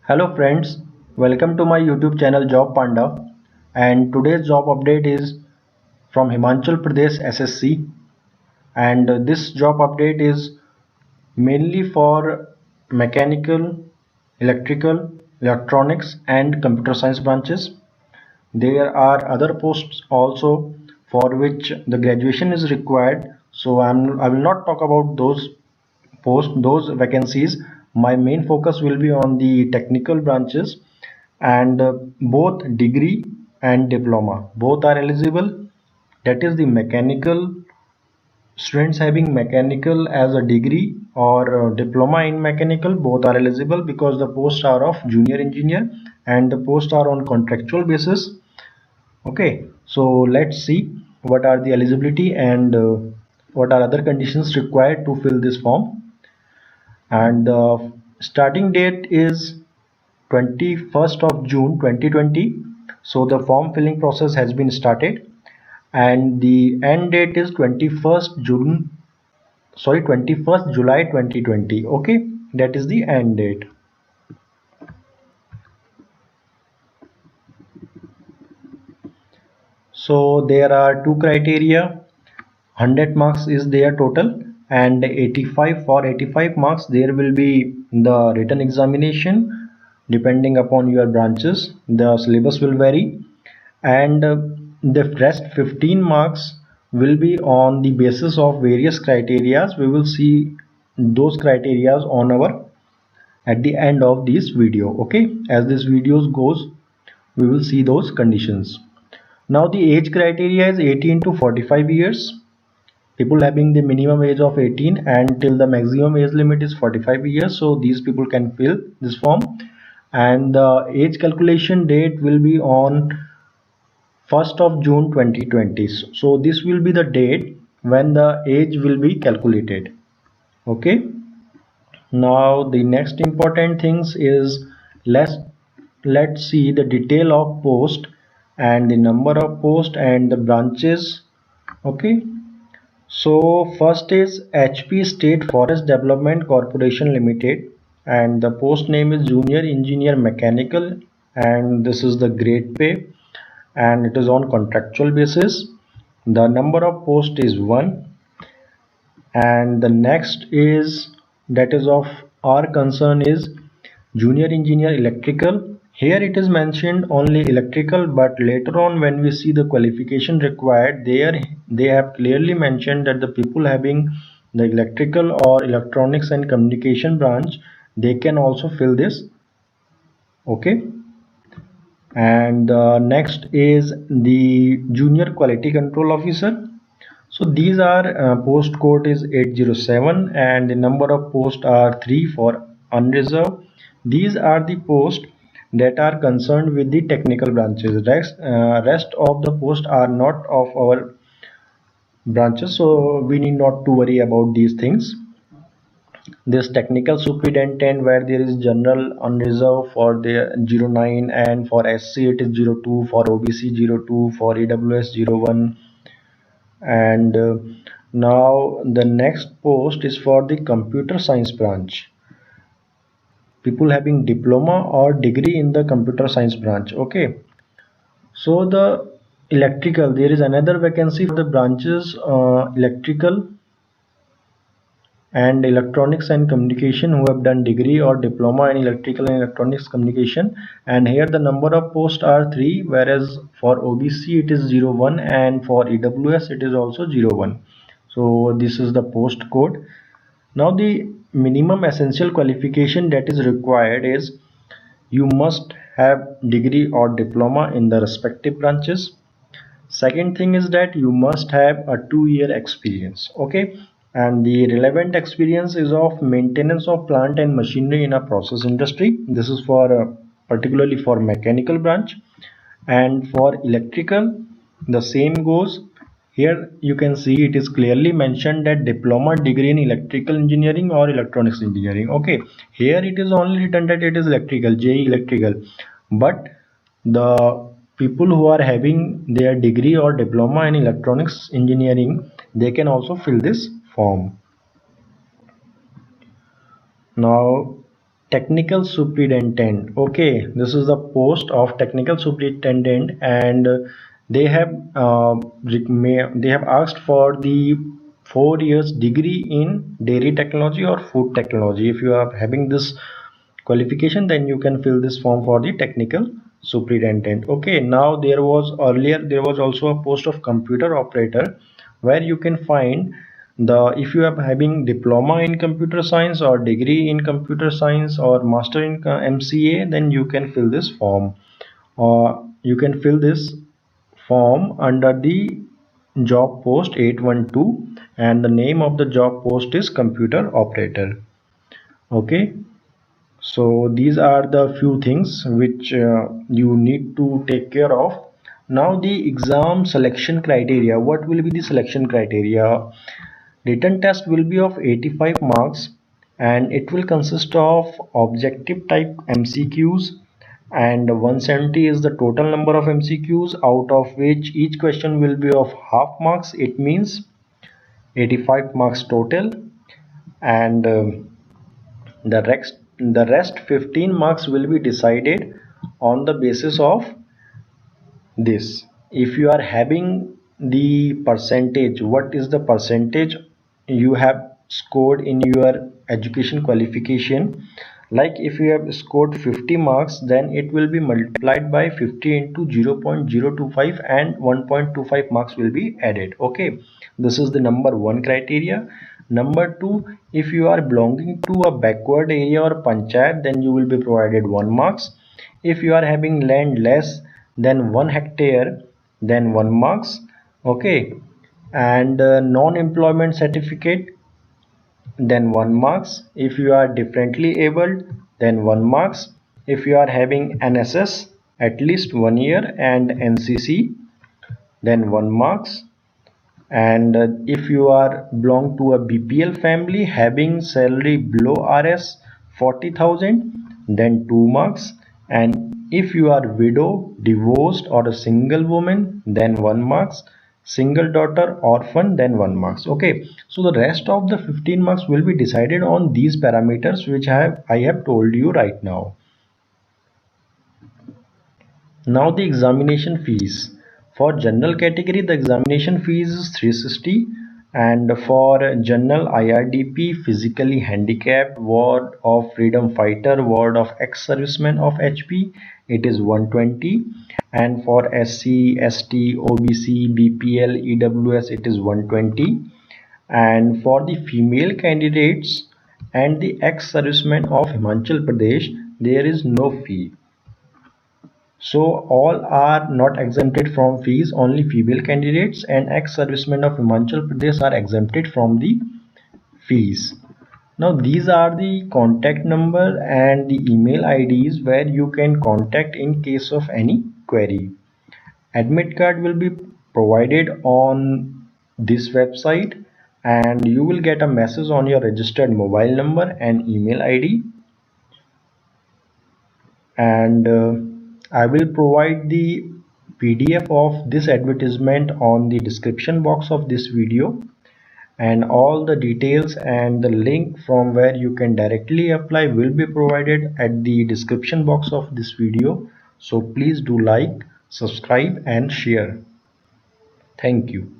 Hello friends, welcome to my YouTube channel Job Panda, and today's job update is from Himachal Pradesh SSC, and this job update is mainly for mechanical, electrical, electronics and computer science branches. There are other posts also for which the graduation is required, so I will not talk about those vacancies. My main focus will be on the technical branches, and both degree and diploma both are eligible. That is, the mechanical students having mechanical as a degree or diploma in mechanical both are eligible, because the posts are of junior engineer and the posts are on contractual basis. Okay, so let's see what are the eligibility and what are other conditions required to fill this form. And the starting date is 21st of June 2020. So the form filling process has been started, and the end date is 21st July 2020. Okay, that is the end date. So there are two criteria. 100 marks is their total, and 85 marks there will be the written examination. Depending upon your branches, the syllabus will vary, and the rest 15 marks will be on the basis of various criterias. We will see those criterias on our at the end of this video. Okay, as this videos goes, we will see those conditions. Now the age criteria is 18 to 45 years. People having the minimum age of 18 and till the maximum age limit is 45 years, so these people can fill this form. And the age calculation date will be on 1st of June 2020. So this will be the date when the age will be calculated. Okay, now the next important things is, let's see the detail of post and the number of post and the branches. Okay, so first is HP State Forest Development Corporation Limited, and the post name is Junior Engineer Mechanical, and this is the grade pay, and it is on contractual basis. The number of post is 1, and the next is, that is of our concern, is Junior Engineer Electrical. Here it is mentioned only electrical, but later on when we see the qualification required, there they have clearly mentioned that the people having the electrical or electronics and communication branch, they can also fill this. Okay, and next is the Junior Quality Control Officer. So these are post code is 807, and the number of posts are 3 for unreserved. These are the posts that are concerned with the technical branches. Rest of the posts are not of our branches, so we need not to worry about these things. This technical superintendent, where there is general unreserved for the 09, and for SC it is 02, for OBC 02, for EWS 01. And now the next post is for the computer science branch, people having diploma or degree in the computer science branch. Okay, so the electrical, there is another vacancy for the branches electrical and electronics and communication, who have done degree or diploma in electrical and electronics communication, and here the number of posts are 3, whereas for OBC it is 01, and for EWS it is also 01. So this is the post code. Now the minimum essential qualification that is required is, you must have degree or diploma in the respective branches. Second thing is that you must have a 2-year experience. Okay, and the relevant experience is of maintenance of plant and machinery in a process industry. This is for particularly for mechanical branch. And for electrical, the same goes. Here you can see it is clearly mentioned that diploma degree in electrical engineering or electronics engineering. Okay, here it is only written that it is electrical, JE electrical, but the people who are having their degree or diploma in electronics engineering, they can also fill this form. Now Technical superintendent. Okay, this is the post of technical superintendent, and they have asked for the 4 years degree in dairy technology or food technology. If you are having this qualification, then you can fill this form for the technical superintendent. Okay, now there was also a post of computer operator, where you can find the if you are having diploma in computer science or degree in computer science or master in MCA, then you can fill this form, or you can fill this form under the job post 812, and the name of the job post is computer operator. Okay, so these are the few things which you need to take care of. Now the exam selection criteria. What will be the selection criteria? Written test will be of 85 marks, and it will consist of objective type MCQs, and 170 is the total number of MCQs, out of which each question will be of half marks. It means 85 marks total, and the rest 15 marks will be decided on the basis of this. If you are having the percentage, what is the percentage you have scored in your education qualification? Like if you have scored 50 marks, then it will be multiplied by 50 into 0.025, and 1.25 marks will be added. Okay, this is the number one criteria. Number two, if you are belonging to a backward area or panchayat, then you will be provided 1 marks. If you are having land less than 1 hectare, then 1 marks. Okay, and non-employment certificate, then 1 marks. If you are differently abled, then 1 marks. If you are having NSS at least 1 year and NCC, then 1 marks. And if you are belong to a BPL family having salary below Rs 40,000, then 2 marks. And if you are widow, divorced, or a single woman, then 1 marks. Single daughter, orphan, then 1 marks. Okay, so the rest of the 15 marks will be decided on these parameters which I have told you right now. Now the examination fees. For general category, the examination fees is 360, and for general IRDP, physically handicapped, ward of freedom fighter, ward of ex-servicemen of HP, it is 120, and for SC, ST, OBC, BPL, EWS, it is 120, and for the female candidates and the ex-servicemen of Himachal Pradesh, there is no fee. So all are not exempted from fees. Only female candidates and ex-servicemen of Himachal Pradesh are exempted from the fees. Now these are the contact number and the email IDs where you can contact in case of any query. Admit card will be provided on this website, and you will get a message on your registered mobile number and email ID. And I will provide the PDF of this advertisement on the description box of this video, and all the details and the link from where you can directly apply will be provided at the description box of this video. So please do like, subscribe and share. Thank you.